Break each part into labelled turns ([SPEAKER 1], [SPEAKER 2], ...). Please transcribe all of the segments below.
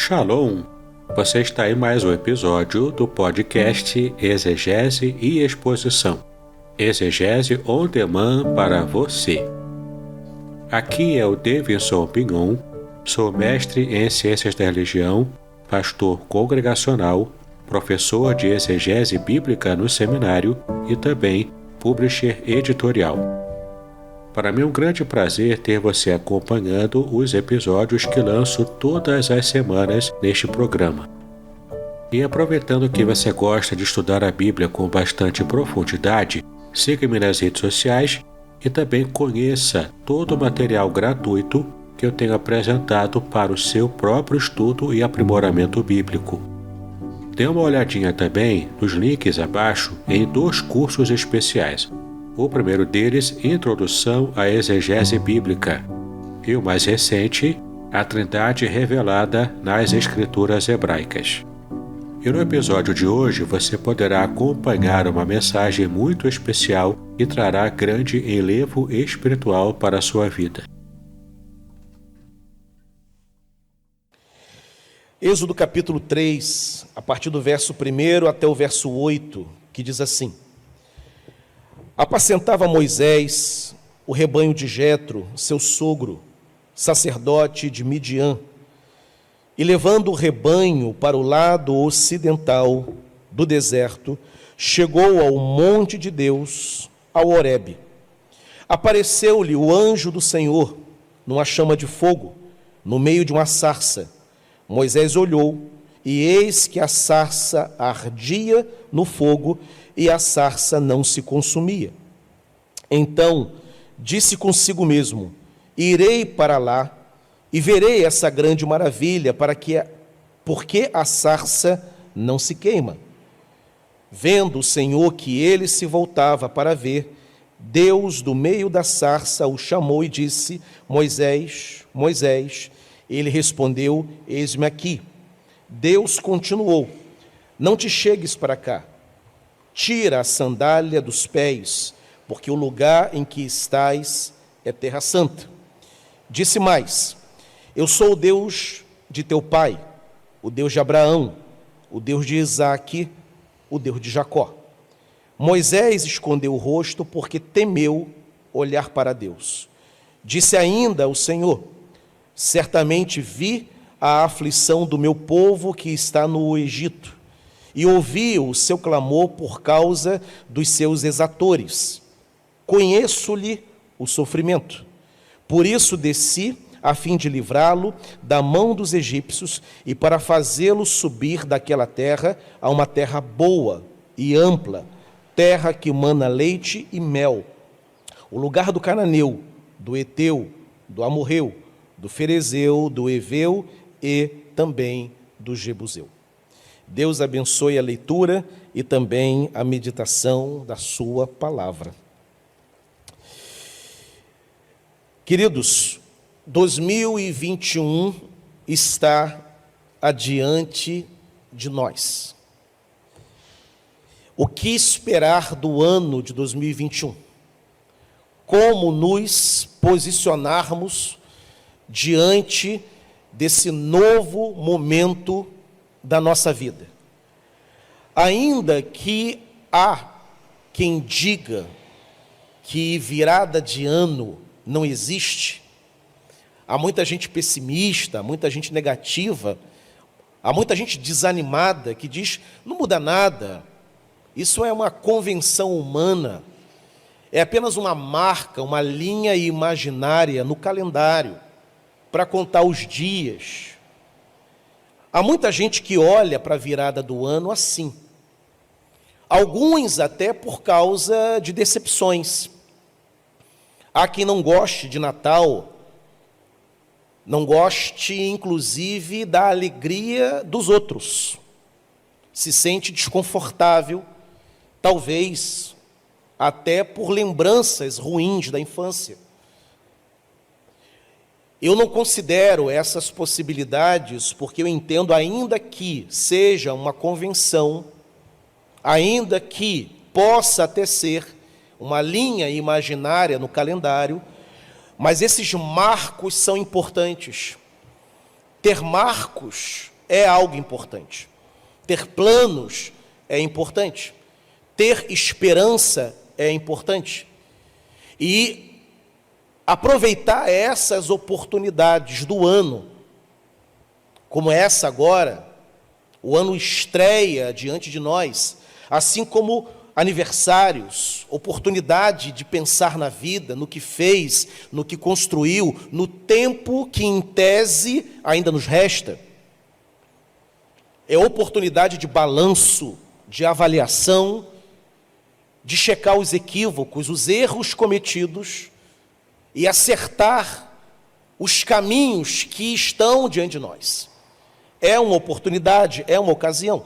[SPEAKER 1] Shalom! Você está em mais um episódio do podcast Exegese e Exposição. Exegese on demand para você. Aqui é o Davidson Pignon, sou mestre em Ciências da Religião, pastor congregacional, professor de exegese bíblica no seminário e também publisher editorial. Para mim é um grande prazer ter você acompanhando os episódios que lanço todas as semanas neste programa. E aproveitando que você gosta de estudar a Bíblia com bastante profundidade, siga-me nas redes sociais e também conheça todo o material gratuito que eu tenho apresentado para o seu próprio estudo e aprimoramento bíblico. Dê uma olhadinha também nos links abaixo em 2 cursos especiais. O primeiro deles, Introdução à Exegese Bíblica, e o mais recente, A Trindade Revelada nas Escrituras Hebraicas. E no episódio de hoje você poderá acompanhar uma mensagem muito especial que trará grande enlevo espiritual para a sua vida.
[SPEAKER 2] Êxodo capítulo 3, a partir do verso 1 até o verso 8, que diz assim: Apacentava Moisés o rebanho de Jetro, seu sogro, sacerdote de Midian, e levando o rebanho para o lado ocidental do deserto, chegou ao monte de Deus, ao Horebe. Apareceu-lhe o anjo do Senhor, numa chama de fogo, no meio de uma sarça. Moisés olhou, e eis que a sarça ardia no fogo, e a sarça não se consumia. Então disse consigo mesmo: irei para lá e verei essa grande maravilha, porque a sarça não se queima. Vendo o Senhor que ele se voltava para ver, Deus do meio da sarça o chamou e disse: Moisés, Moisés. Ele respondeu: eis-me aqui. Deus continuou: não te chegues para cá. Tira a sandália dos pés, porque o lugar em que estás é terra santa. Disse mais: eu sou o Deus de teu pai, o Deus de Abraão, o Deus de Isaque, o Deus de Jacó. Moisés escondeu o rosto porque temeu olhar para Deus. Disse ainda o Senhor: certamente vi a aflição do meu povo que está no Egito, e ouvi o seu clamor por causa dos seus exatores. Conheço-lhe o sofrimento. Por isso desci, a fim de livrá-lo da mão dos egípcios e para fazê-lo subir daquela terra a uma terra boa e ampla, terra que mana leite e mel, o lugar do cananeu, do Eteu, do Amorreu, do Ferezeu, do Eveu e também do Jebuseu. Deus abençoe a leitura e também a meditação da sua palavra. Queridos, 2021 está adiante de nós. O que esperar do ano de 2021? Como nos posicionarmos diante desse novo momento da nossa vida? Ainda que há quem diga que virada de ano não existe, há muita gente pessimista, muita gente negativa, há muita gente desanimada que diz: não muda nada, isso é uma convenção humana, é apenas uma marca, uma linha imaginária no calendário para contar os dias. Há muita gente que olha para a virada do ano assim. Alguns até por causa de decepções. Há quem não goste de Natal, não goste inclusive da alegria dos outros. Se sente desconfortável, talvez até por lembranças ruins da infância. Eu não considero essas possibilidades porque eu entendo, ainda que seja uma convenção, ainda que possa até ser uma linha imaginária no calendário, mas esses marcos são importantes. Ter marcos é algo importante. Ter planos é importante. Ter esperança é importante. E aproveitar essas oportunidades do ano, como essa agora, o ano estreia diante de nós, assim como aniversários, oportunidade de pensar na vida, no que fez, no que construiu, no tempo que em tese ainda nos resta. É oportunidade de balanço, de avaliação, de checar os equívocos, os erros cometidos e acertar os caminhos que estão diante de nós. É uma oportunidade, é uma ocasião.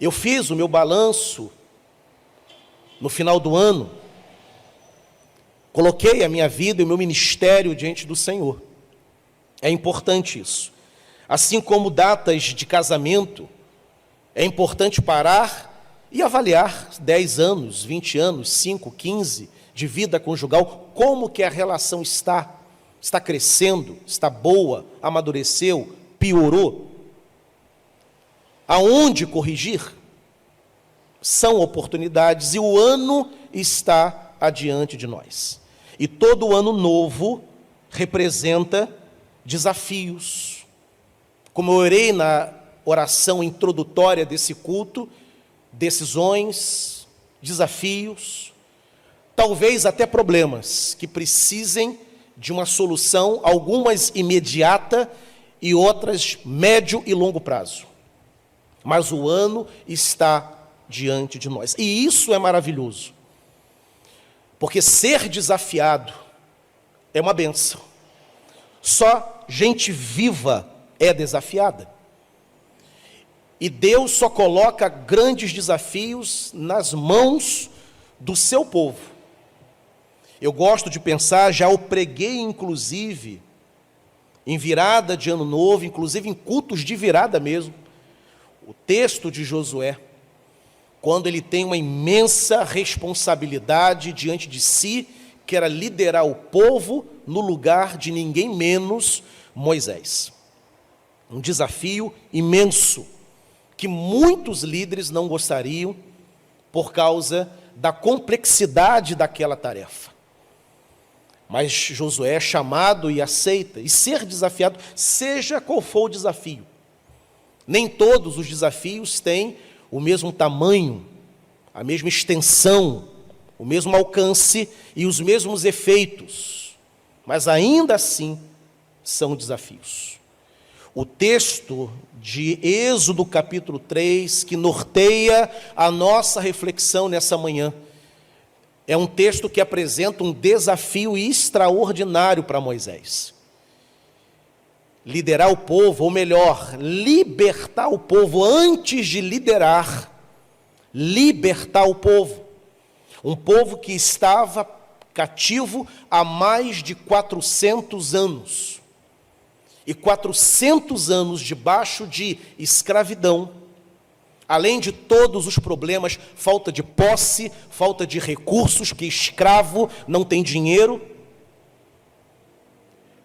[SPEAKER 2] Eu fiz o meu balanço no final do ano, coloquei a minha vida e o meu ministério diante do Senhor. É importante isso. Assim como datas de casamento, é importante parar e avaliar 10 anos, 20 anos, 5, 15 de vida conjugal, como que a relação está. Está crescendo, está boa, amadureceu, piorou. Aonde corrigir? São oportunidades e o ano está adiante de nós. E todo ano novo representa desafios. Como eu orei na oração introdutória desse culto, decisões, desafios, talvez até problemas que precisem de uma solução, algumas imediata e outras médio e longo prazo. Mas o ano está diante de nós. E isso é maravilhoso. Porque ser desafiado é uma bênção. Só gente viva é desafiada. E Deus só coloca grandes desafios nas mãos do seu povo. Eu gosto de pensar, já o preguei inclusive, em virada de ano novo, inclusive em cultos de virada mesmo, o texto de Josué, quando ele tem uma imensa responsabilidade diante de si, que era liderar o povo no lugar de ninguém menos Moisés. Um desafio imenso, que muitos líderes não gostariam, por causa da complexidade daquela tarefa. Mas Josué é chamado e aceita, e ser desafiado, seja qual for o desafio. Nem todos os desafios têm o mesmo tamanho, a mesma extensão, o mesmo alcance e os mesmos efeitos, mas ainda assim são desafios. O texto de Êxodo capítulo 3, que norteia a nossa reflexão nessa manhã, é um texto que apresenta um desafio extraordinário para Moisés. Liderar o povo, ou melhor, libertar o povo antes de liderar, libertar o povo. Um povo que estava cativo há mais de 400 anos. E 400 anos debaixo de escravidão, além de todos os problemas, falta de posse, falta de recursos, que escravo não tem dinheiro.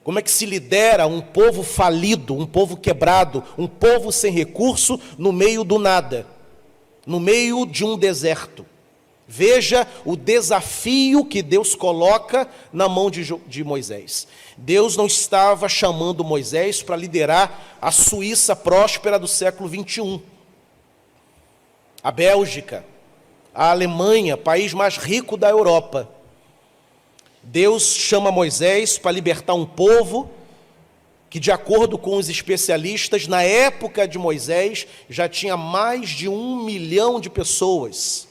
[SPEAKER 2] Como é que se lidera um povo falido, um povo quebrado, um povo sem recurso no meio do nada, no meio de um deserto? Veja o desafio que Deus coloca na mão de Moisés. Deus não estava chamando Moisés para liderar a Suíça próspera do século 21. A Bélgica, a Alemanha, país mais rico da Europa. Deus chama Moisés para libertar um povo que, de acordo com os especialistas, na época de Moisés, já tinha mais de 1 milhão de pessoas,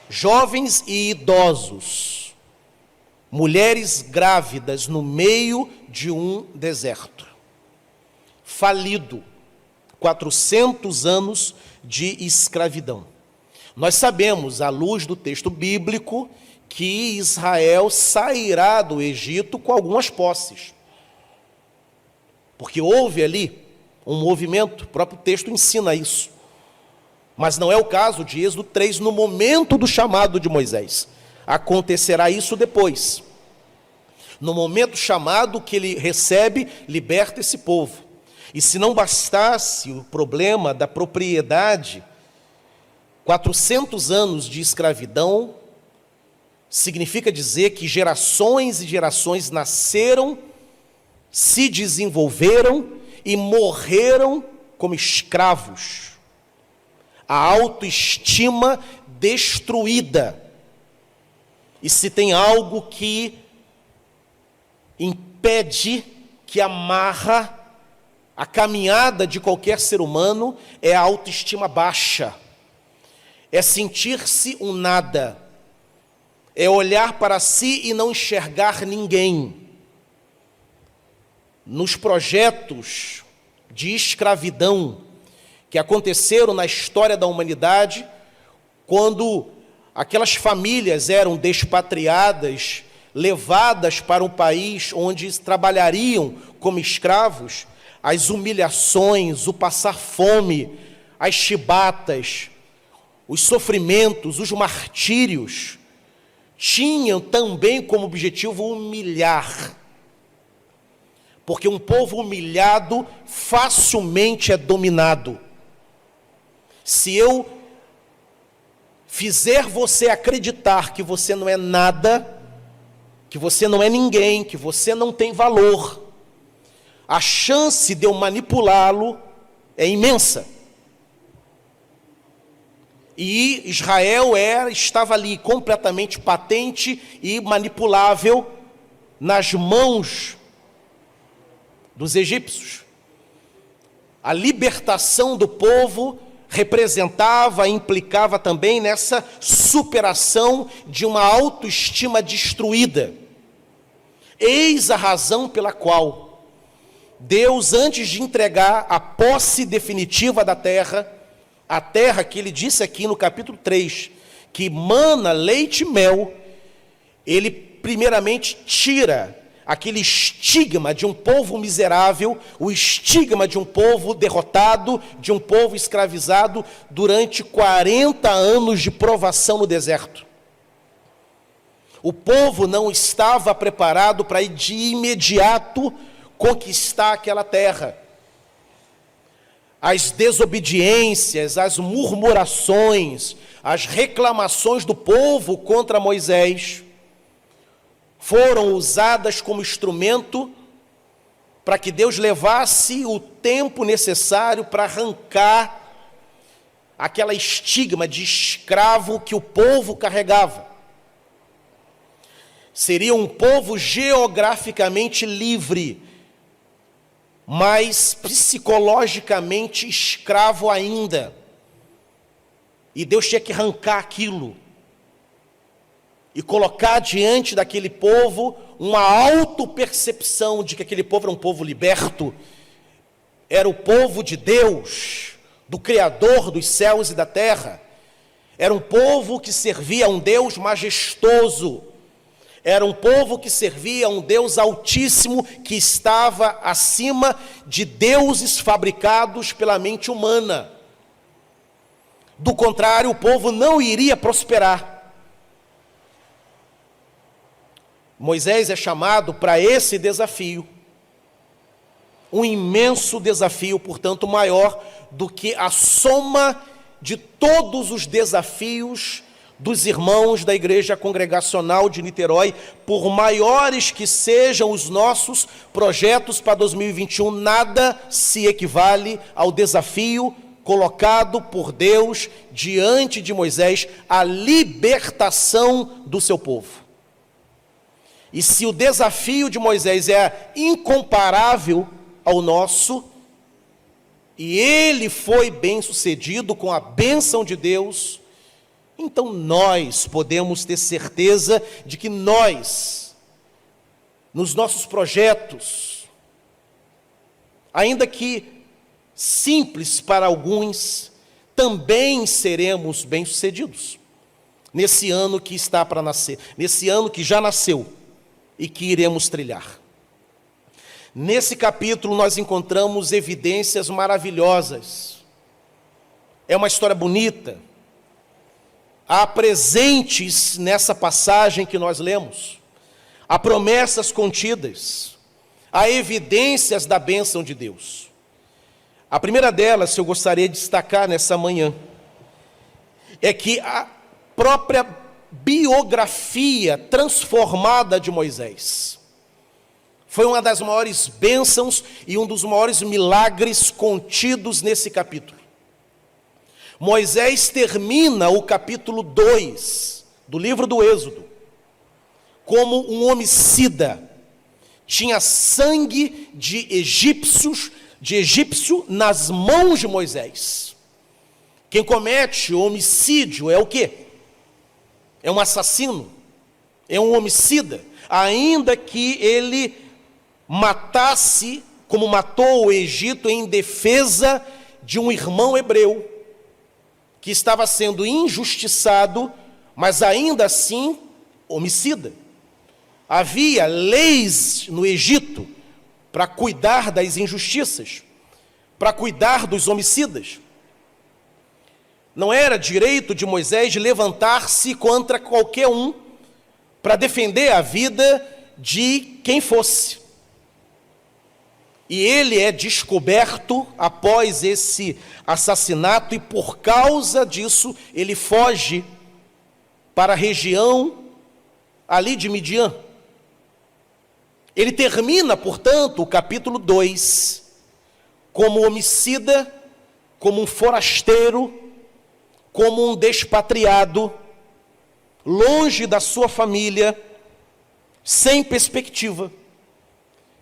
[SPEAKER 2] jovens e idosos, mulheres grávidas no meio de um deserto, falido, 400 anos de escravidão. Nós sabemos, à luz do texto bíblico, que Israel sairá do Egito com algumas posses. Porque houve ali um movimento, o próprio texto ensina isso. Mas não é o caso de Êxodo 3, no momento do chamado de Moisés. Acontecerá isso depois. No momento chamado que ele recebe, liberta esse povo. E se não bastasse o problema da propriedade, 400 anos de escravidão significa dizer que gerações e gerações nasceram, se desenvolveram e morreram como escravos. A autoestima destruída. E se tem algo que impede, que amarra a caminhada de qualquer ser humano, é a autoestima baixa. É sentir-se um nada. É olhar para si e não enxergar ninguém. Nos projetos de escravidão que aconteceram na história da humanidade, quando aquelas famílias eram despatriadas, levadas para um país onde trabalhariam como escravos, as humilhações, o passar fome, as chibatas, os sofrimentos, os martírios, tinham também como objetivo humilhar. Porque um povo humilhado facilmente é dominado. Se eu fizer você acreditar que você não é nada, que você não é ninguém, que você não tem valor, a chance de eu manipulá-lo é imensa. E Israel estava ali completamente patente e manipulável nas mãos dos egípcios. A libertação do povo representava, implicava também nessa superação de uma autoestima destruída. Eis a razão pela qual Deus, antes de entregar a posse definitiva da terra, a terra que ele disse aqui no capítulo 3, que mana leite e mel, ele primeiramente tira aquele estigma de um povo miserável, o estigma de um povo derrotado, de um povo escravizado durante 40 anos de provação no deserto. O povo não estava preparado para ir de imediato conquistar aquela terra. As desobediências, as murmurações, as reclamações do povo contra Moisés foram usadas como instrumento para que Deus levasse o tempo necessário para arrancar aquela estigma de escravo que o povo carregava. Seria um povo geograficamente livre, mas psicologicamente escravo ainda. E Deus tinha que arrancar aquilo e colocar diante daquele povo uma autopercepção de que aquele povo era um povo liberto, era o povo de Deus, do Criador dos céus e da terra, era um povo que servia a um Deus majestoso, era um povo que servia a um Deus altíssimo, que estava acima de deuses fabricados pela mente humana. Do contrário, o povo não iria prosperar. Moisés é chamado para esse desafio, um imenso desafio, portanto, maior do que a soma de todos os desafios dos irmãos da Igreja Congregacional de Niterói, por maiores que sejam os nossos projetos para 2021, nada se equivale ao desafio colocado por Deus diante de Moisés, a libertação do seu povo. E se o desafio de Moisés é incomparável ao nosso, e ele foi bem-sucedido com a bênção de Deus, então nós podemos ter certeza de que nós, nos nossos projetos, ainda que simples para alguns, também seremos bem-sucedidos nesse ano que está para nascer, nesse ano que já nasceu e que iremos trilhar. Nesse capítulo nós encontramos evidências maravilhosas. É uma história bonita. Há presentes nessa passagem que nós lemos. há promessas contidas, há evidências da bênção de Deus. A primeira delas, que eu gostaria de destacar nessa manhã, é que a própria biografia transformada de Moisés foi uma das maiores bênçãos e um dos maiores milagres contidos nesse capítulo. Moisés termina o capítulo 2 do livro do Êxodo como um homicida. Tinha sangue de egípcio nas mãos de Moisés. Quem comete homicídio é o quê? É um assassino, é um homicida, ainda que ele matasse, como matou o Egito, em defesa de um irmão hebreu, que estava sendo injustiçado, mas ainda assim homicida. Havia leis no Egito para cuidar das injustiças, para cuidar dos homicidas. Não era direito de Moisés de levantar-se contra qualquer um para defender a vida de quem fosse. E ele é descoberto após esse assassinato e por causa disso ele foge para a região ali de Midian. Ele termina, portanto, o capítulo 2 como homicida, como um forasteiro, como um despatriado, longe da sua família, sem perspectiva.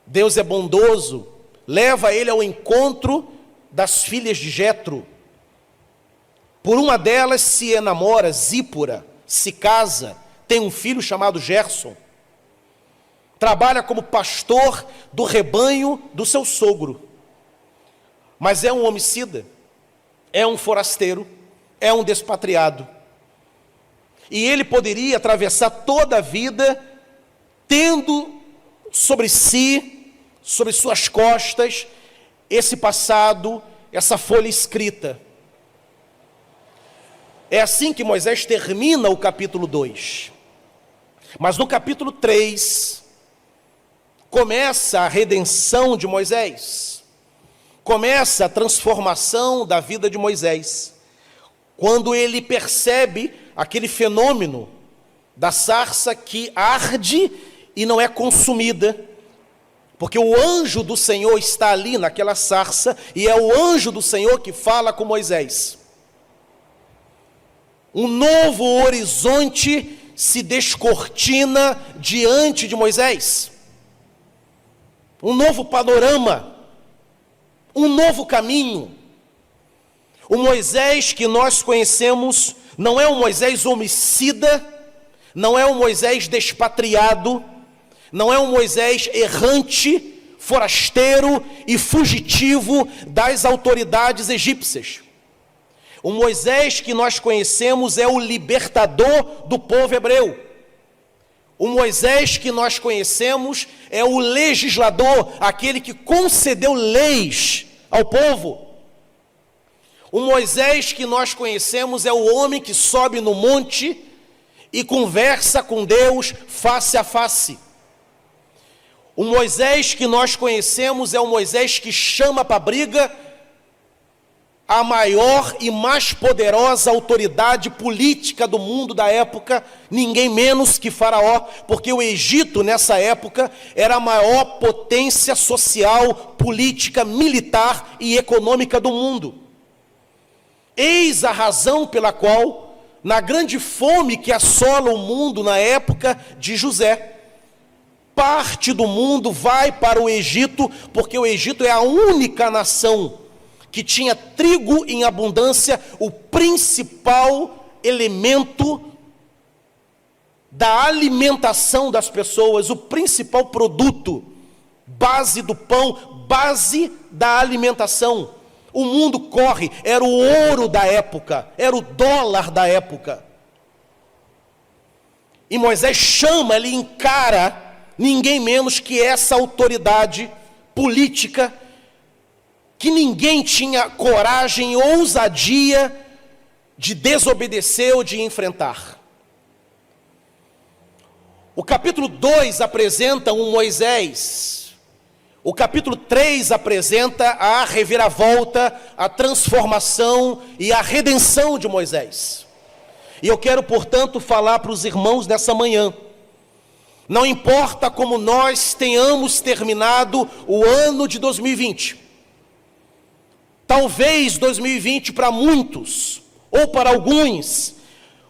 [SPEAKER 2] Deus é bondoso, leva ele ao encontro das filhas de Jetro. Por uma delas se enamora, Zípora, se casa, tem um filho chamado Gerson. Trabalha como pastor do rebanho do seu sogro. Mas é um homicida, é um forasteiro, é um despatriado. E ele poderia atravessar toda a vida tendo sobre si, sobre suas costas, esse passado, essa folha escrita. É assim que Moisés termina o capítulo 2. Mas no capítulo 3, começa a redenção de Moisés. Começa a transformação da vida de Moisés. Quando ele percebe aquele fenômeno da sarça que arde e não é consumida, porque o anjo do Senhor está ali naquela sarça, e é o anjo do Senhor que fala com Moisés. Um novo horizonte se descortina diante de Moisés. Um novo panorama, um novo caminho. O Moisés que nós conhecemos não é um Moisés homicida, não é um Moisés despatriado, não é um Moisés errante, forasteiro e fugitivo das autoridades egípcias. O Moisés que nós conhecemos é o libertador do povo hebreu. O Moisés que nós conhecemos é o legislador, aquele que concedeu leis ao povo. O Moisés que nós conhecemos é o homem que sobe no monte e conversa com Deus face a face. O Moisés que nós conhecemos é o Moisés que chama para a briga a maior e mais poderosa autoridade política do mundo da época, ninguém menos que Faraó, porque o Egito nessa época era a maior potência social, política, militar e econômica do mundo. Eis a razão pela qual, na grande fome que assola o mundo na época de José, parte do mundo vai para o Egito, porque o Egito é a única nação que tinha trigo em abundância, o principal elemento da alimentação das pessoas, o principal produto, base do pão, base da alimentação. O mundo corre, era o ouro da época, era o dólar da época. E Moisés chama, ele encara ninguém menos que essa autoridade política que ninguém tinha coragem e ousadia de desobedecer ou de enfrentar. O capítulo 2 apresenta um Moisés. O capítulo 3 apresenta a reviravolta, a transformação e a redenção de Moisés. E eu quero, portanto, falar para os irmãos nessa manhã. Não importa como nós tenhamos terminado o ano de 2020. Talvez 2020 para muitos, ou para alguns,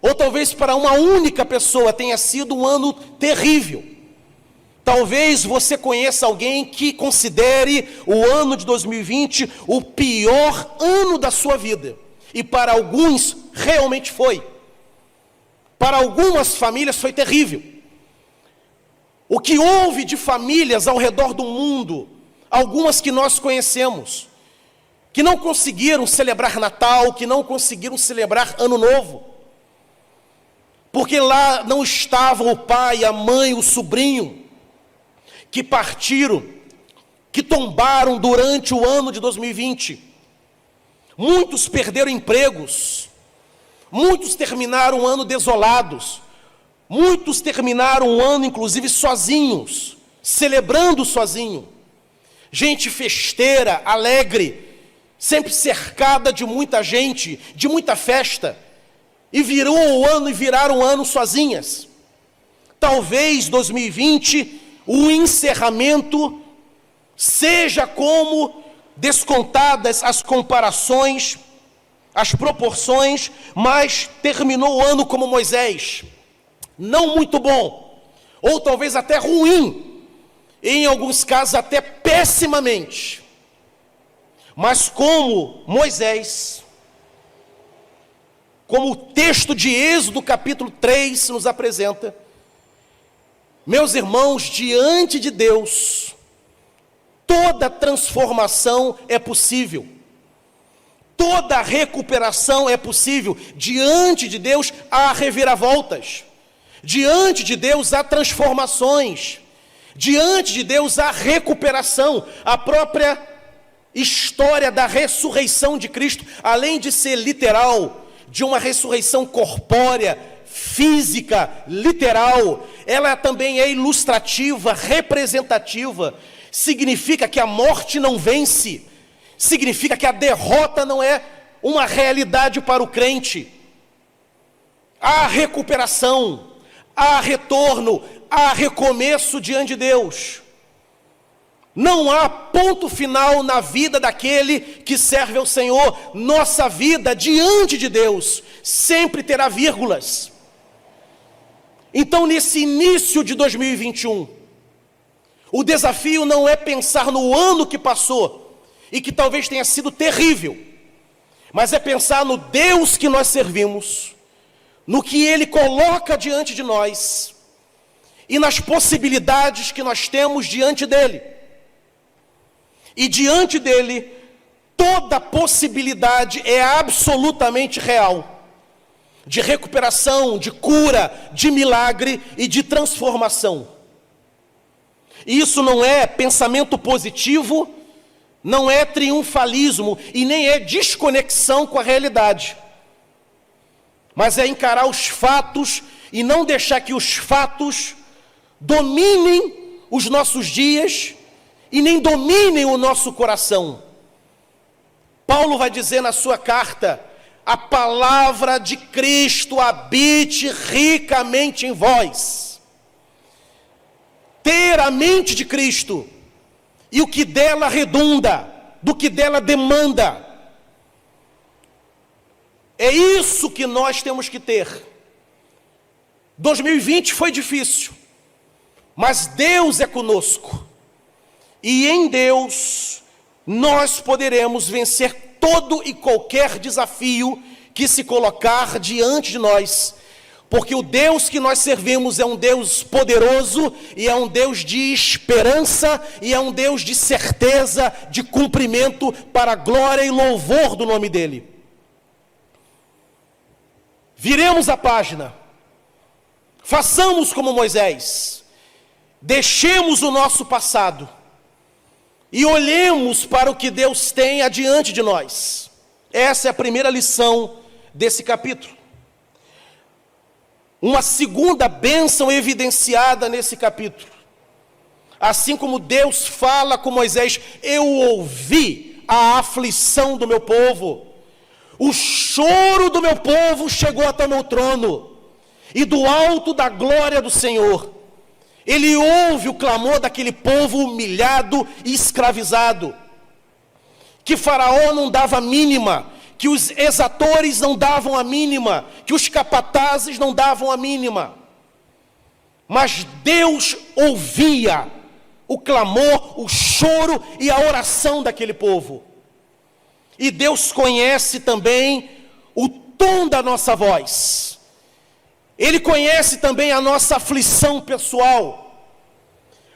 [SPEAKER 2] ou talvez para uma única pessoa tenha sido um ano terrível. Talvez você conheça alguém que considere o ano de 2020 o pior ano da sua vida. E para alguns realmente foi. Para algumas famílias foi terrível. O que houve de famílias ao redor do mundo, algumas que nós conhecemos, que não conseguiram celebrar Natal, que não conseguiram celebrar Ano Novo, porque lá não estavam o pai, a mãe, o sobrinho, que partiram, que tombaram durante o ano de 2020. Muitos perderam empregos, muitos terminaram o ano desolados, muitos terminaram o ano, inclusive, sozinhos, celebrando sozinho. Gente festeira, alegre, sempre cercada de muita gente, de muita festa, e viraram o ano sozinhas. Talvez 2020, o encerramento, seja como descontadas as comparações, as proporções, mas terminou o ano como Moisés. Não muito bom, ou talvez até ruim, em alguns casos até pessimamente. Mas como Moisés, como o texto de Êxodo capítulo 3 nos apresenta, meus irmãos, diante de Deus, toda transformação é possível. Toda recuperação é possível. Diante de Deus há reviravoltas. Diante de Deus há transformações. Diante de Deus há recuperação. A própria história da ressurreição de Cristo, além de ser literal, de uma ressurreição corpórea, física, literal, ela também é ilustrativa, representativa. Significa que a morte não vence. Significa que a derrota não é uma realidade para o crente. Há recuperação, há retorno, há recomeço diante de Deus. Não há ponto final na vida daquele que serve ao Senhor. Nossa vida diante de Deus sempre terá vírgulas. Então, nesse início de 2021, o desafio não é pensar no ano que passou e que talvez tenha sido terrível, mas é pensar no Deus que nós servimos, no que Ele coloca diante de nós e nas possibilidades que nós temos diante dEle. E diante dEle, toda possibilidade é absolutamente real, de recuperação, de cura, de milagre e de transformação. E isso não é pensamento positivo, não é triunfalismo e nem é desconexão com a realidade. Mas é encarar os fatos e não deixar que os fatos dominem os nossos dias e nem dominem o nosso coração. Paulo vai dizer na sua carta: a palavra de Cristo habite ricamente em vós. Ter a mente de Cristo e o que dela redunda, do que dela demanda. É isso que nós temos que ter. 2020 foi difícil, mas Deus é conosco. E em Deus nós poderemos vencer todo e qualquer desafio que se colocar diante de nós. Porque o Deus que nós servimos é um Deus poderoso, e é um Deus de esperança, e é um Deus de certeza, de cumprimento, para a glória e louvor do nome dEle. Viremos a página, façamos como Moisés, deixemos o nosso passado, e olhemos para o que Deus tem adiante de nós. Essa é a primeira lição desse capítulo. uma segunda bênção evidenciada nesse capítulo. Assim como Deus fala com Moisés: eu ouvi a aflição do meu povo, o choro do meu povo chegou até meu trono, e do alto da glória do Senhor, ele ouve o clamor daquele povo humilhado e escravizado, que Faraó não dava a mínima, que os exatores não davam a mínima, que os capatazes não davam a mínima. Mas Deus ouvia o clamor, o choro e a oração daquele povo. E Deus conhece também o tom da nossa voz. Ele conhece também a nossa aflição pessoal.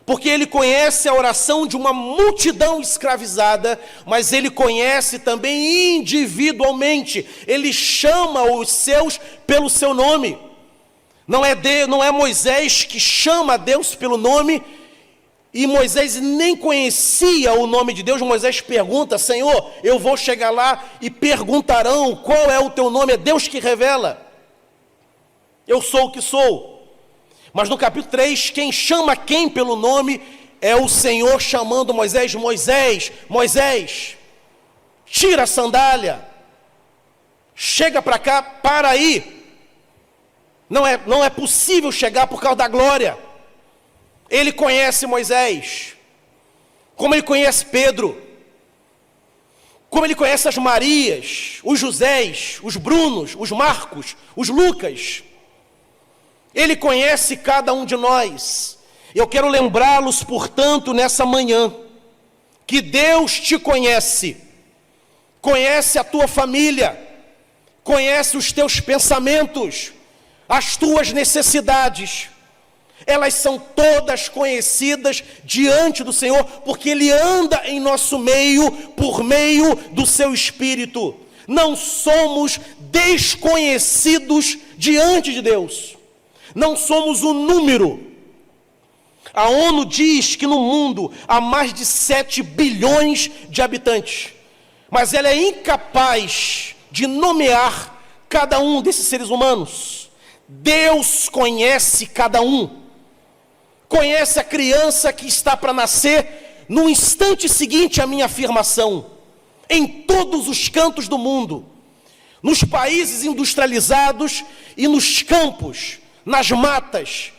[SPEAKER 2] Porque Ele conhece a oração de uma multidão escravizada, mas Ele conhece também individualmente. Ele chama os seus pelo seu nome. Não é Moisés que chama Deus pelo nome, e Moisés nem conhecia o nome de Deus. Moisés pergunta: Senhor, eu vou chegar lá e perguntarão qual é o teu nome. É Deus que revela. Eu sou o que sou. Mas no capítulo 3, quem chama quem pelo nome é o Senhor chamando Moisés: Moisés, Moisés, tira a sandália, chega para cá, para aí. Não é possível chegar por causa da glória. Ele conhece Moisés, como ele conhece Pedro, como ele conhece as Marias, os Josés, os Brunos, os Marcos, os Lucas. Ele conhece cada um de nós. Eu quero lembrá-los, portanto, nessa manhã, que Deus te conhece, conhece a tua família, conhece os teus pensamentos, as tuas necessidades. Elas são todas conhecidas diante do Senhor, porque Ele anda em nosso meio, por meio do seu Espírito. Não somos desconhecidos diante de Deus. Não somos um número. A ONU diz que no mundo há mais de 7 bilhões de habitantes, mas ela é incapaz de nomear cada um desses seres humanos. Deus conhece cada um. Conhece a criança que está para nascer no instante seguinte à minha afirmação. Em todos os cantos do mundo, nos países industrializados e nos campos, nas matas,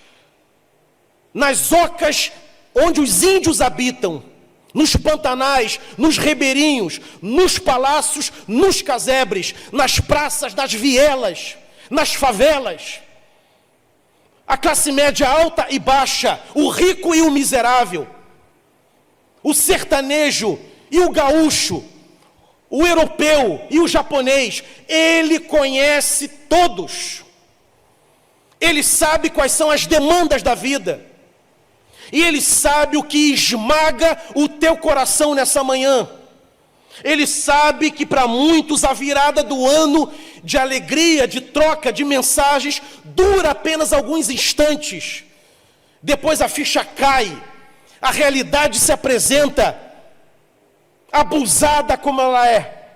[SPEAKER 2] nas ocas onde os índios habitam, nos pantanais, nos ribeirinhos, nos palácios, nos casebres, nas praças, nas vielas, nas favelas. A classe média alta e baixa, o rico e o miserável, o sertanejo e o gaúcho, o europeu e o japonês, Ele conhece todos. Ele sabe quais são as demandas da vida. E Ele sabe o que esmaga o teu coração nessa manhã. Ele sabe que para muitos a virada do ano de alegria, de troca, de mensagens, dura apenas alguns instantes. Depois a ficha cai, a realidade se apresenta abusada como ela é.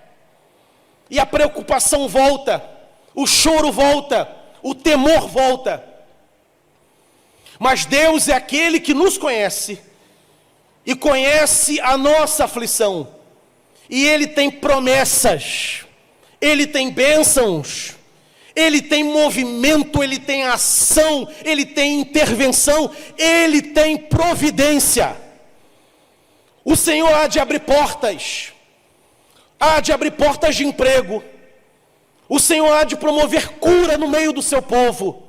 [SPEAKER 2] E a preocupação volta, o choro volta, o temor volta. Mas Deus é aquele que nos conhece e conhece a nossa aflição. E Ele tem promessas, Ele tem bênçãos, Ele tem movimento, Ele tem ação, Ele tem intervenção, Ele tem providência. O Senhor há de abrir portas de emprego. O Senhor há de promover cura no meio do seu povo.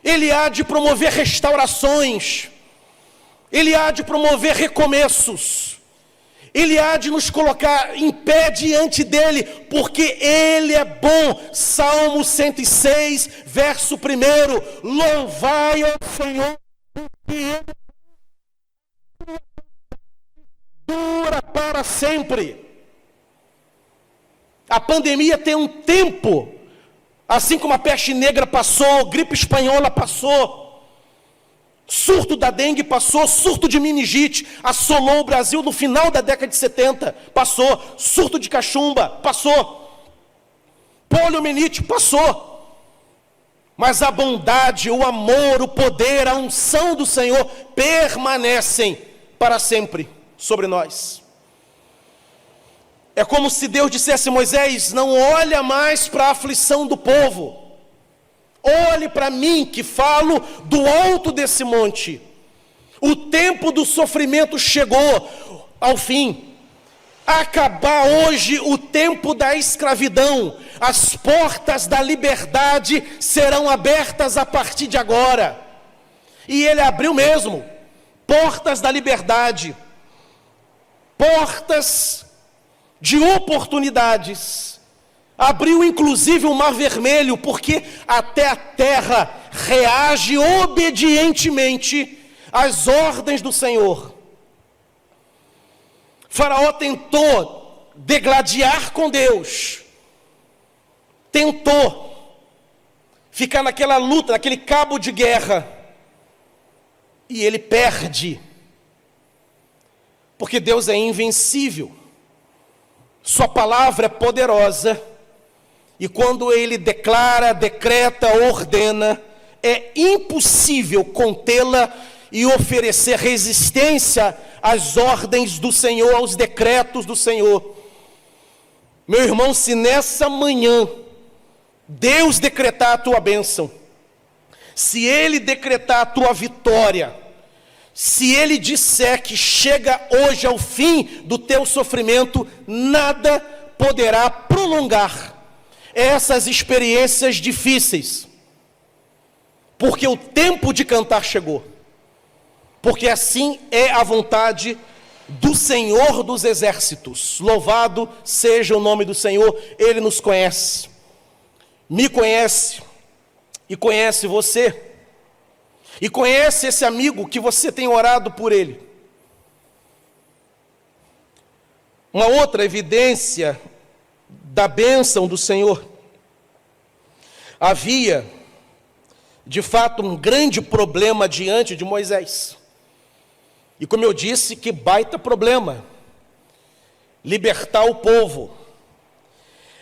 [SPEAKER 2] Ele há de promover restaurações. Ele há de promover recomeços. Ele há de nos colocar em pé diante dEle, porque Ele é bom. Salmo 106, verso 1. Louvai ao Senhor, porque Ele dura para sempre. A pandemia tem um tempo, assim como a peste negra passou, gripe espanhola passou, surto da dengue passou, surto de meningite assolou o Brasil no final da década de 70, passou, surto de cachumba passou, poliomielite passou, mas a bondade, o amor, o poder, a unção do Senhor permanecem para sempre sobre nós. É como se Deus dissesse: Moisés, não olha mais para a aflição do povo, olhe para mim que falo do alto desse monte. O tempo do sofrimento chegou ao fim. Acabar hoje o tempo da escravidão, as portas da liberdade serão abertas a partir de agora. E ele abriu mesmo, portas da liberdade, portas de oportunidades. Abriu inclusive o Mar Vermelho, porque até a terra reage obedientemente às ordens do Senhor. Faraó tentou degladiar com Deus, tentou ficar naquela luta, naquele cabo de guerra, e ele perde, porque Deus é invencível, sua palavra é poderosa, e quando ele declara, decreta, ordena, é impossível contê-la e oferecer resistência às ordens do Senhor, aos decretos do Senhor. Meu irmão, se nessa manhã Deus decretar a tua bênção, se Ele decretar a tua vitória, se Ele disser que chega hoje ao fim do teu sofrimento, nada poderá prolongar essas experiências difíceis, porque o tempo de cantar chegou. Porque assim é a vontade do Senhor dos exércitos. Louvado seja o nome do Senhor. Ele nos conhece, me conhece e conhece você, e conhece esse amigo que você tem orado por ele. Uma outra evidência da bênção do Senhor: havia de fato um grande problema diante de Moisés. E como eu disse, que baita problema, libertar o povo.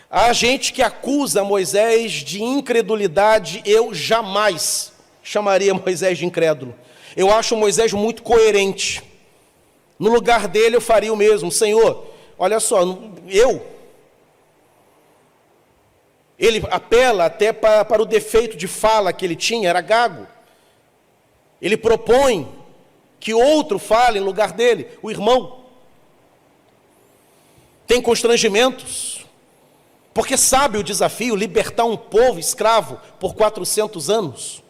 [SPEAKER 2] Há gente que acusa Moisés de incredulidade. Eu jamais chamaria Moisés de incrédulo. Eu acho Moisés muito coerente. No lugar dele eu faria o mesmo. Senhor, olha só, ele apela até para o defeito de fala que ele tinha, era gago. Ele propõe que outro fale em lugar dele, o irmão. Tem constrangimentos, porque sabe o desafio, libertar um povo escravo por 400 anos.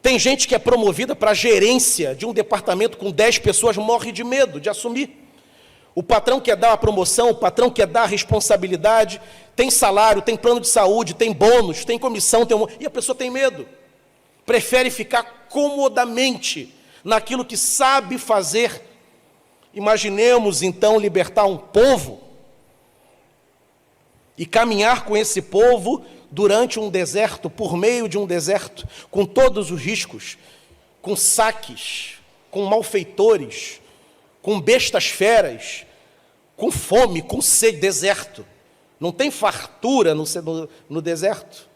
[SPEAKER 2] Tem gente que é promovida para a gerência de um departamento com 10 pessoas, morre de medo de assumir. O patrão quer dar a promoção, o patrão quer dar a responsabilidade, tem salário, tem plano de saúde, tem bônus, tem comissão, e a pessoa tem medo. Prefere ficar comodamente naquilo que sabe fazer. Imaginemos então libertar um povo e caminhar com esse povo durante um deserto, por meio de um deserto, com todos os riscos, com saques, com malfeitores, com bestas feras, com fome, com sede. Deserto. Não tem fartura no deserto.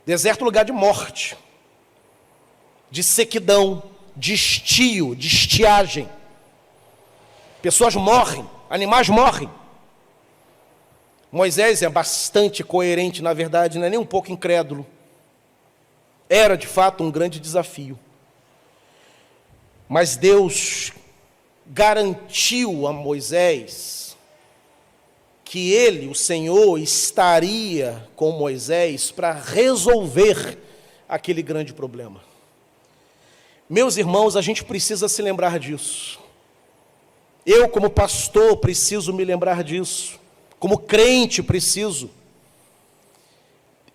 [SPEAKER 2] Deserto é lugar de morte, de sequidão, de estio, de estiagem. Pessoas morrem, animais morrem. Moisés é bastante coerente, na verdade, não é nem um pouco incrédulo. Era, de fato, um grande desafio. Mas Deus garantiu a Moisés que ele, o Senhor, estaria com Moisés para resolver aquele grande problema. Meus irmãos, a gente precisa se lembrar disso. Eu, como pastor, preciso me lembrar disso. Como crente, preciso.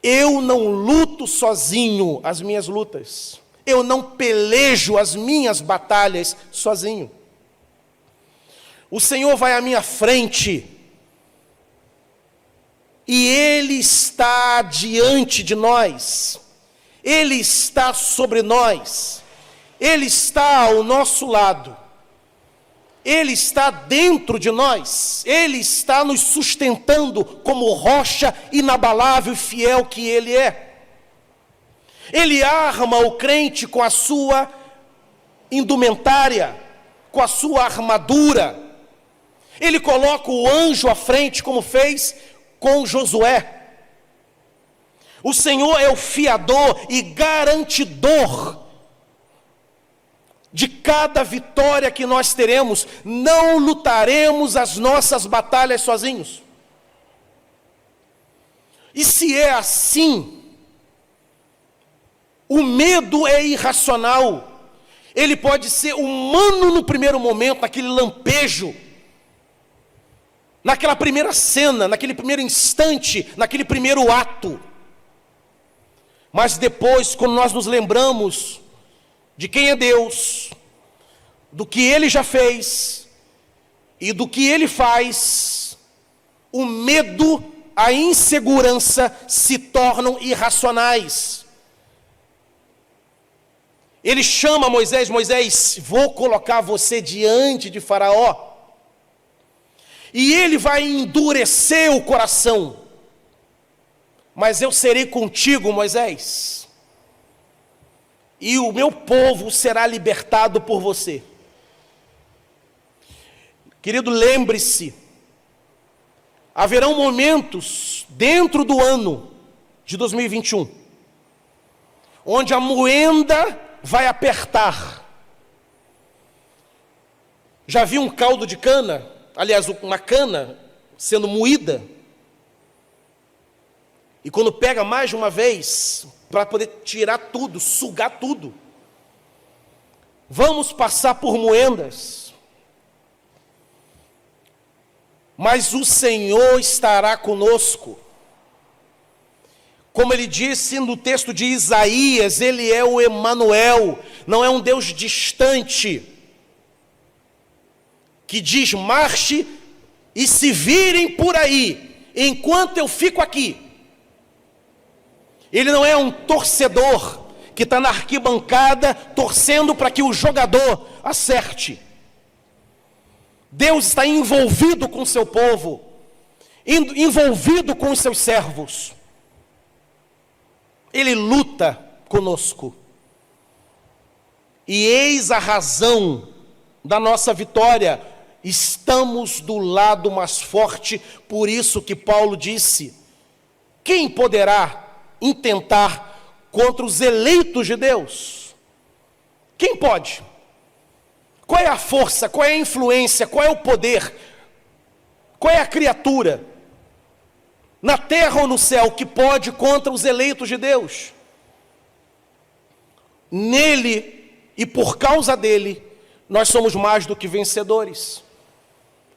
[SPEAKER 2] Eu não luto sozinho as minhas lutas. Eu não pelejo as minhas batalhas sozinho. O Senhor vai à minha frente. E Ele está diante de nós. Ele está sobre nós. Ele está ao nosso lado. Ele está dentro de nós, Ele está nos sustentando como rocha inabalável e fiel que Ele é. Ele arma o crente com a sua indumentária, com a sua armadura. Ele coloca o anjo à frente, como fez com Josué. O Senhor é o fiador e garantidor de cada vitória que nós teremos. Não lutaremos as nossas batalhas sozinhos. E se é assim, o medo é irracional. Ele pode ser humano no primeiro momento, naquele lampejo, naquela primeira cena, naquele primeiro instante, naquele primeiro ato. Mas depois, quando nós nos lembramos de quem é Deus, do que Ele já fez e do que Ele faz, o medo, a insegurança se tornam irracionais. Ele chama Moisés: Moisés, vou colocar você diante de Faraó. E ele vai endurecer o coração. Mas eu serei contigo, Moisés. E o meu povo será libertado por você. Querido, lembre-se, haverão momentos dentro do ano de 2021, onde a moenda vai apertar. Já viu um caldo de cana? Aliás, uma cana sendo moída. E quando pega mais de uma vez, para poder tirar tudo, sugar tudo, vamos passar por moendas. Mas o Senhor estará conosco. Como ele disse no texto de Isaías, Ele é o Emanuel, não é um Deus distante, que diz: marche e se virem por aí, enquanto eu fico aqui. Ele não é um torcedor que está na arquibancada torcendo para que o jogador acerte. Deus está envolvido com o seu povo, envolvido com os seus servos. Ele luta conosco. E eis a razão da nossa vitória: estamos do lado mais forte. Por isso que Paulo disse: quem poderá intentar contra os eleitos de Deus? Quem pode? Qual é a força, qual é a influência, qual é o poder, qual é a criatura, na terra ou no céu, que pode contra os eleitos de Deus? Nele e por causa dele, nós somos mais do que vencedores.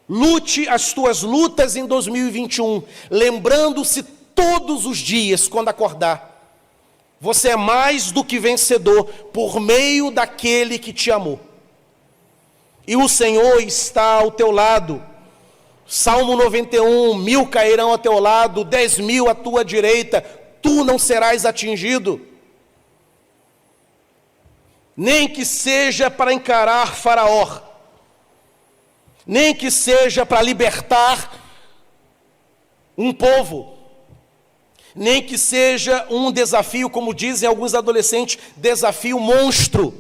[SPEAKER 2] Lute as tuas lutas em 2021, lembrando-se todos os dias, quando acordar, você é mais do que vencedor por meio daquele que te amou. E o Senhor está ao teu lado. Salmo 91, 1000 cairão ao teu lado, 10.000 à tua direita, tu não serás atingido. Nem que seja para encarar Faraó, nem que seja para libertar um povo, nem que seja um desafio, como dizem alguns adolescentes, desafio monstro.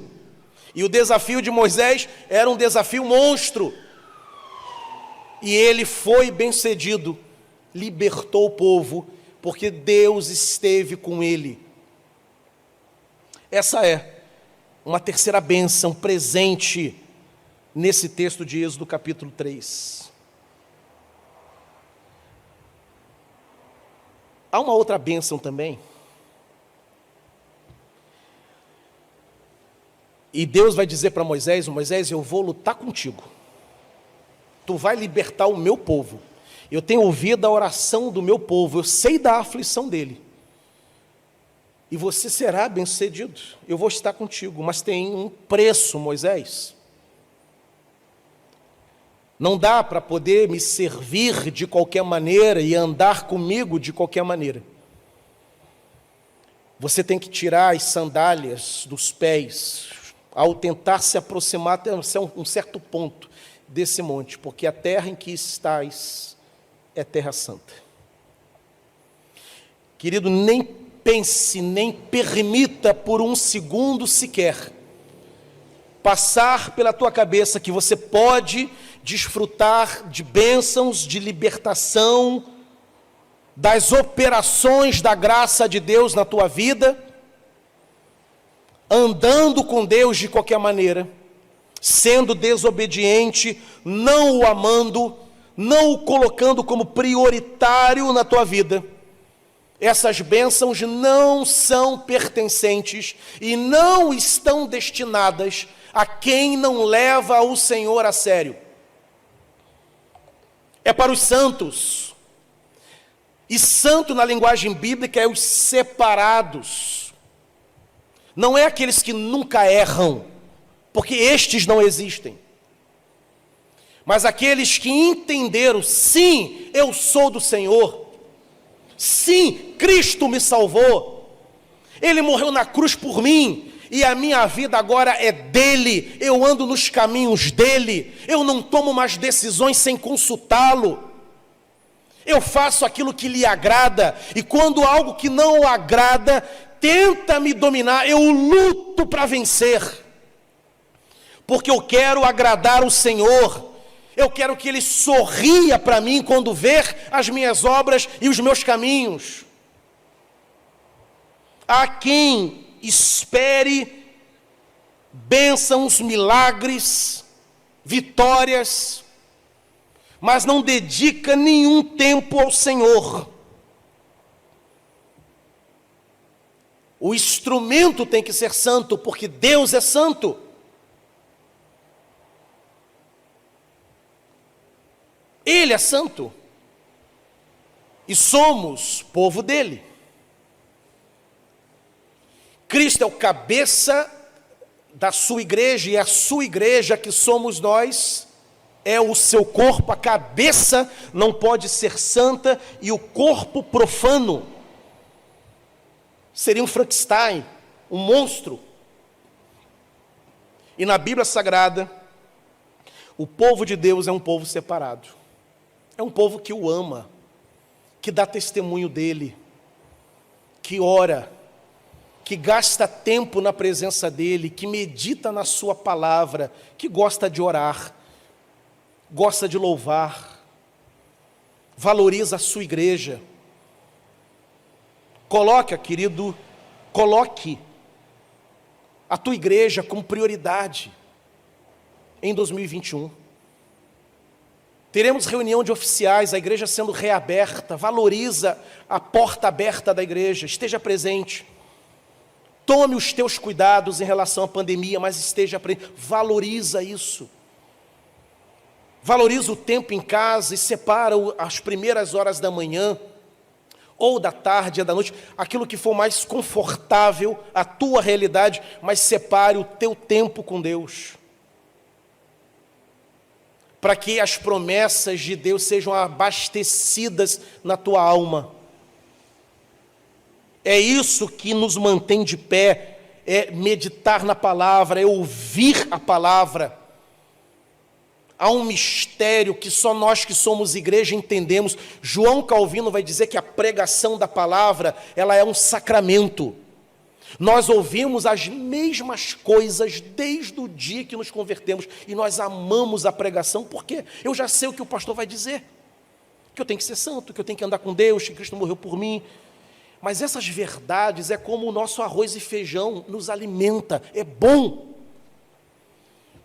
[SPEAKER 2] E o desafio de Moisés era um desafio monstro. E ele foi bem-sucedido, libertou o povo, porque Deus esteve com ele. Essa é uma terceira bênção presente nesse texto de Êxodo capítulo 3. Há uma outra bênção também. E Deus vai dizer para Moisés: Moisés, eu vou lutar contigo. Tu vai libertar o meu povo. Eu tenho ouvido a oração do meu povo, eu sei da aflição dele. E você será bem-sucedido. Eu vou estar contigo, mas tem um preço, Moisés. Não dá para poder me servir de qualquer maneira e andar comigo de qualquer maneira. Você tem que tirar as sandálias dos pés. Ao tentar se aproximar até um certo ponto, desse monte, porque a terra em que estás é terra santa. Querido, nem pense, nem permita por um segundo sequer passar pela tua cabeça que você pode desfrutar de bênçãos, de libertação, das operações da graça de Deus na tua vida, andando com Deus de qualquer maneira, sendo desobediente, não o amando, não o colocando como prioritário na tua vida. Essas bênçãos não são pertencentes e não estão destinadas a quem não leva o Senhor a sério. É para os santos. E santo na linguagem bíblica é os separados. Não é aqueles que nunca erram, porque estes não existem. Mas aqueles que entenderam, sim, eu sou do Senhor. Sim, Cristo me salvou. Ele morreu na cruz por mim. E a minha vida agora é dele. Eu ando nos caminhos dele. Eu não tomo mais decisões sem consultá-lo. Eu faço aquilo que lhe agrada. E quando algo que não o agrada tenta me dominar, eu luto para vencer. Porque eu quero agradar o Senhor. Eu quero que Ele sorria para mim quando ver as minhas obras e os meus caminhos. Há quem espere bênçãos, milagres, vitórias, mas não dedica nenhum tempo ao Senhor. O instrumento tem que ser santo, porque Deus é santo. Ele é santo. E somos povo dele. Cristo é o cabeça da sua igreja, e a sua igreja, que somos nós, é o seu corpo. A cabeça não pode ser santa e o corpo profano. Seria um Frankenstein, um monstro. E na Bíblia Sagrada, o povo de Deus é um povo separado. É um povo que o ama, que dá testemunho dele, que ora, que gasta tempo na presença dele, que medita na sua palavra, que gosta de orar, gosta de louvar, valoriza a sua igreja. Coloque a tua igreja como prioridade em 2021. Teremos reunião de oficiais, a igreja sendo reaberta. Valoriza a porta aberta da igreja, esteja presente. Tome os teus cuidados em relação à pandemia, mas esteja presente. Valoriza isso. Valoriza o tempo em casa e separa as primeiras horas da manhã, ou da tarde, ou da noite, aquilo que for mais confortável à tua realidade, mas separe o teu tempo com Deus, para que as promessas de Deus sejam abastecidas na tua alma. É isso que nos mantém de pé, é meditar na palavra, é ouvir a palavra. Há um mistério que só nós que somos igreja entendemos. João Calvino vai dizer que a pregação da palavra, ela é um sacramento. Nós ouvimos as mesmas coisas desde o dia que nos convertemos, e nós amamos a pregação, porque eu já sei o que o pastor vai dizer, que eu tenho que ser santo, que eu tenho que andar com Deus, que Cristo morreu por mim. Mas essas verdades é como o nosso arroz e feijão, nos alimenta, é bom,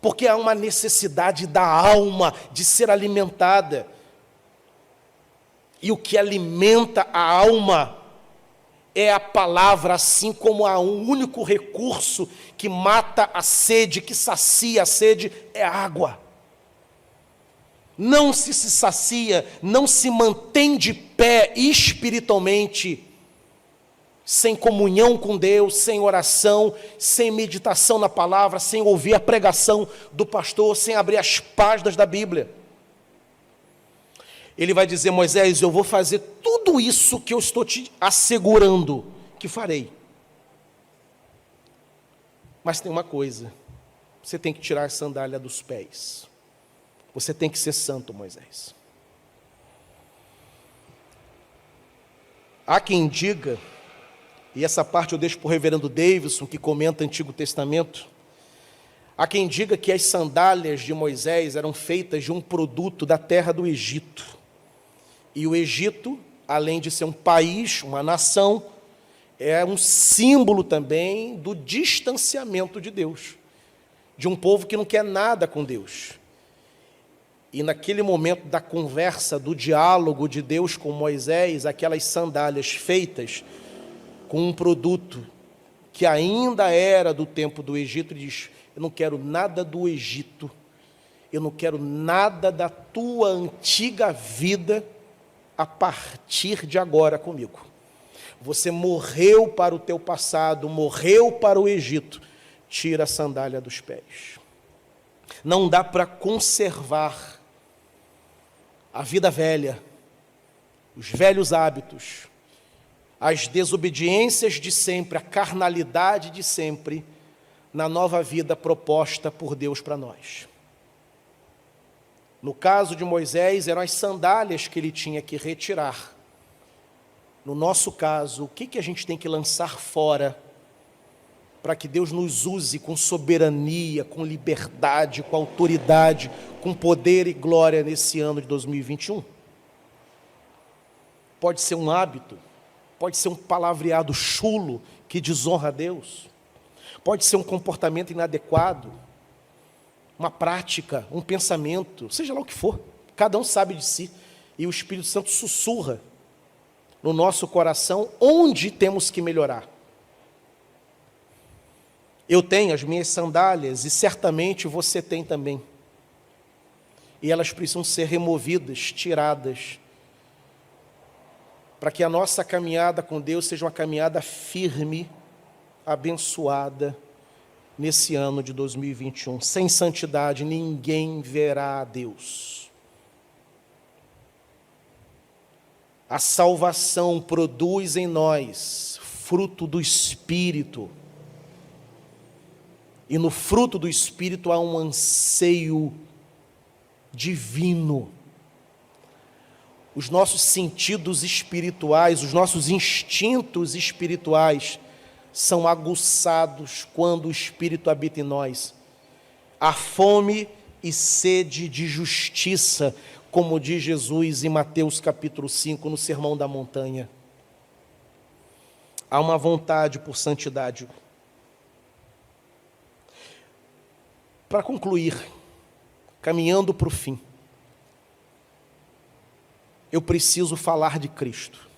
[SPEAKER 2] porque há uma necessidade da alma de ser alimentada, e o que alimenta a alma é a palavra, assim como há um único recurso que mata a sede, que sacia a sede, é a água. Não se sacia, não se mantém de pé espiritualmente, sem comunhão com Deus, sem oração, sem meditação na palavra, sem ouvir a pregação do pastor, sem abrir as páginas da Bíblia. Ele vai dizer: Moisés, eu vou fazer tudo isso que eu estou te assegurando que farei. Mas tem uma coisa, você tem que tirar a sandália dos pés. Você tem que ser santo, Moisés. Há quem diga, e essa parte eu deixo para o reverendo Davidson, que comenta Antigo Testamento, há quem diga que as sandálias de Moisés eram feitas de um produto da terra do Egito. E o Egito, além de ser um país, uma nação, é um símbolo também do distanciamento de Deus, de um povo que não quer nada com Deus. E naquele momento da conversa, do diálogo de Deus com Moisés, aquelas sandálias feitas com um produto que ainda era do tempo do Egito, ele diz: eu não quero nada do Egito, eu não quero nada da tua antiga vida a partir de agora comigo. Você morreu para o teu passado, morreu para o Egito, tira a sandália dos pés. Não dá para conservar a vida velha, os velhos hábitos, as desobediências de sempre, a carnalidade de sempre, na nova vida proposta por Deus para nós. No caso de Moisés, eram as sandálias que ele tinha que retirar. No nosso caso, o que a gente tem que lançar fora para que Deus nos use com soberania, com liberdade, com autoridade, com poder e glória nesse ano de 2021? Pode ser um hábito, pode ser um palavreado chulo que desonra a Deus, pode ser um comportamento inadequado, uma prática, um pensamento, seja lá o que for, cada um sabe de si, e o Espírito Santo sussurra no nosso coração onde temos que melhorar. Eu tenho as minhas sandálias e certamente você tem também. E elas precisam ser removidas, tiradas, para que a nossa caminhada com Deus seja uma caminhada firme, abençoada, nesse ano de 2021. Sem santidade, ninguém verá a Deus. A salvação produz em nós fruto do Espírito. E no fruto do Espírito há um anseio divino. Os nossos sentidos espirituais, os nossos instintos espirituais são aguçados quando o Espírito habita em nós. Há fome e sede de justiça, como diz Jesus em Mateus capítulo 5, no Sermão da Montanha. Há uma vontade por santidade. Para concluir, caminhando para o fim, eu preciso falar de Cristo.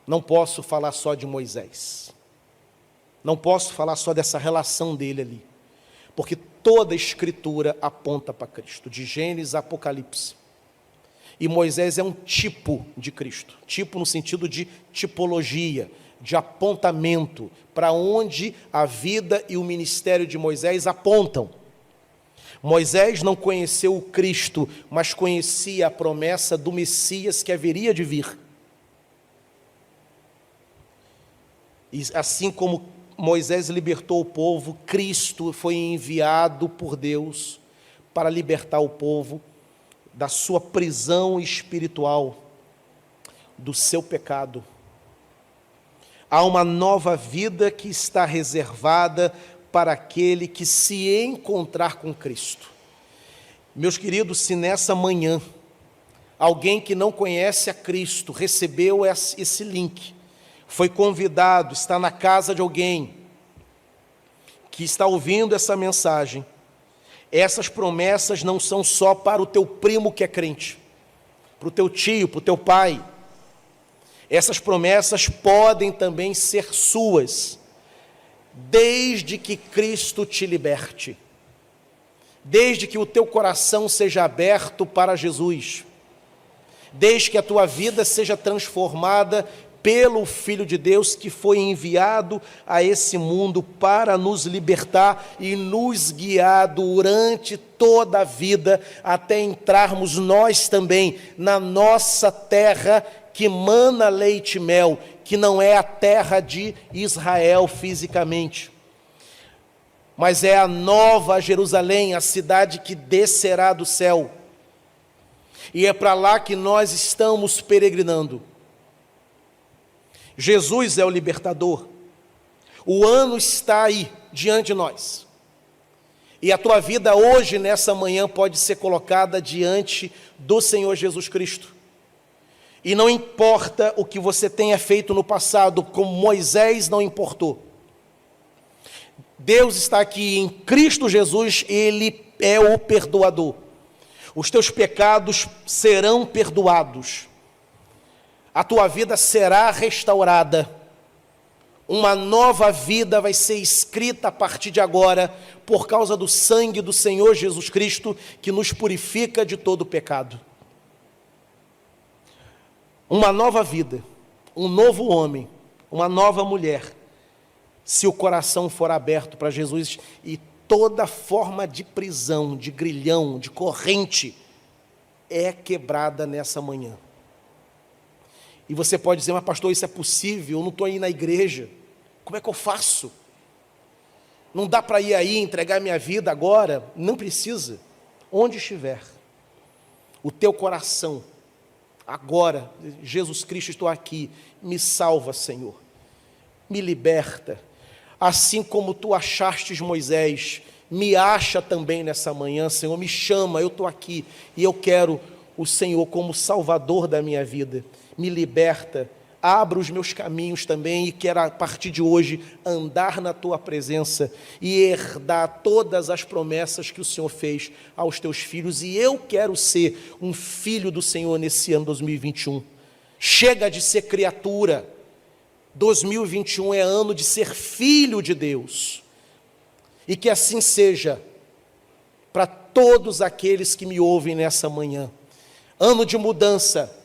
[SPEAKER 2] Não posso falar só de Moisés. Não posso falar só dessa relação dele ali. Porque toda a Escritura aponta para Cristo, de Gênesis a Apocalipse. E Moisés é um tipo de Cristo. Tipo no sentido de tipologia, de apontamento, para onde a vida e o ministério de Moisés apontam. Moisés não conheceu o Cristo, mas conhecia a promessa do Messias que haveria de vir. E assim como Moisés libertou o povo, Cristo foi enviado por Deus para libertar o povo da sua prisão espiritual, do seu pecado. Há uma nova vida que está reservada para aquele que se encontrar com Cristo. Meus queridos, se nessa manhã alguém que não conhece a Cristo recebeu esse link, foi convidado, está na casa de alguém que está ouvindo essa mensagem, essas promessas não são só para o teu primo que é crente, para o teu tio, para o teu pai. Essas promessas podem também ser suas, desde que Cristo te liberte, desde que o teu coração seja aberto para Jesus, desde que a tua vida seja transformada pelo Filho de Deus que foi enviado a esse mundo para nos libertar e nos guiar durante toda a vida, até entrarmos nós também na nossa terra que mana leite e mel, que não é a terra de Israel fisicamente. mas é a nova Jerusalém, a cidade que descerá do céu. E é para lá que nós estamos peregrinando. Jesus é o libertador. O ano está aí, diante de nós. E a tua vida hoje, nessa manhã, pode ser colocada diante do Senhor Jesus Cristo. E não importa o que você tenha feito no passado, como Moisés não importou. Deus está aqui em Cristo Jesus, Ele é o perdoador. Os teus pecados serão perdoados. A tua vida será restaurada. Uma nova vida vai ser escrita a partir de agora, por causa do sangue do Senhor Jesus Cristo, que nos purifica de todo pecado. Uma nova vida, um novo homem, uma nova mulher, se o coração for aberto para Jesus, e toda forma de prisão, de grilhão, de corrente, é quebrada nessa manhã. E você pode dizer, mas pastor, isso é possível? Eu não estou aí na igreja. Como é que eu faço? Não dá para ir aí entregar minha vida agora? Não precisa. Onde estiver, o teu coração, agora, Jesus Cristo, estou aqui, me salva, Senhor. Me liberta. Assim como tu achastes Moisés, me acha também nessa manhã, Senhor. Me chama, eu estou aqui e eu quero o Senhor como Salvador da minha vida. Me liberta, abra os meus caminhos também e quero a partir de hoje andar na tua presença e herdar todas as promessas que o Senhor fez aos teus filhos, e eu quero ser um filho do Senhor nesse ano 2021. Chega de ser criatura. 2021 é ano de ser filho de Deus, e que assim seja para todos aqueles que me ouvem nessa manhã. Ano de mudança,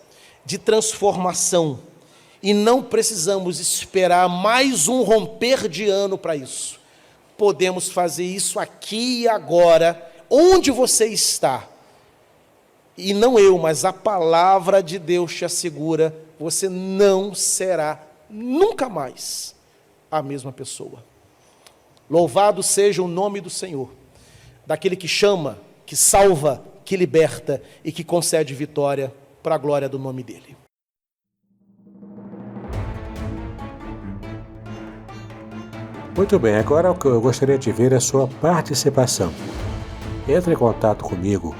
[SPEAKER 2] de transformação, e não precisamos esperar mais um romper de ano para isso. Podemos fazer isso aqui e agora, onde você está. E não eu, mas a palavra de Deus te assegura, você não será nunca mais a mesma pessoa. Louvado seja o nome do Senhor, daquele que chama, que salva, que liberta e que concede vitória para a glória do nome dele.
[SPEAKER 1] Muito bem, agora eu gostaria de ver a sua participação. Entre em contato comigo,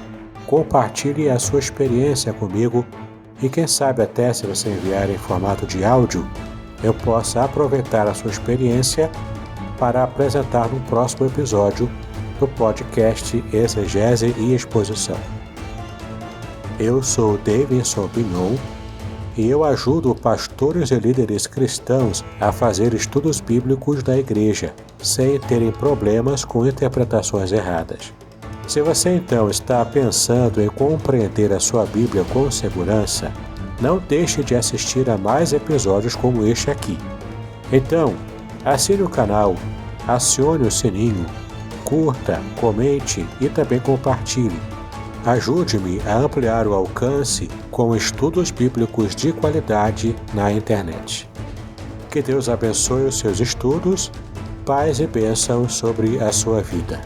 [SPEAKER 1] compartilhe a sua experiência comigo e quem sabe até se você enviar em formato de áudio, eu possa aproveitar a sua experiência para apresentar no próximo episódio do podcast Exegese e Exposição. Eu sou Davidson Pignon e eu ajudo pastores e líderes cristãos a fazer estudos bíblicos da igreja, sem terem problemas com interpretações erradas. Se você então está pensando em compreender a sua Bíblia com segurança, não deixe de assistir a mais episódios como este aqui. Então, assine o canal, acione o sininho, curta, comente e também compartilhe. Ajude-me a ampliar o alcance com estudos bíblicos de qualidade na internet. Que Deus abençoe os seus estudos, paz e bênçãos sobre a sua vida.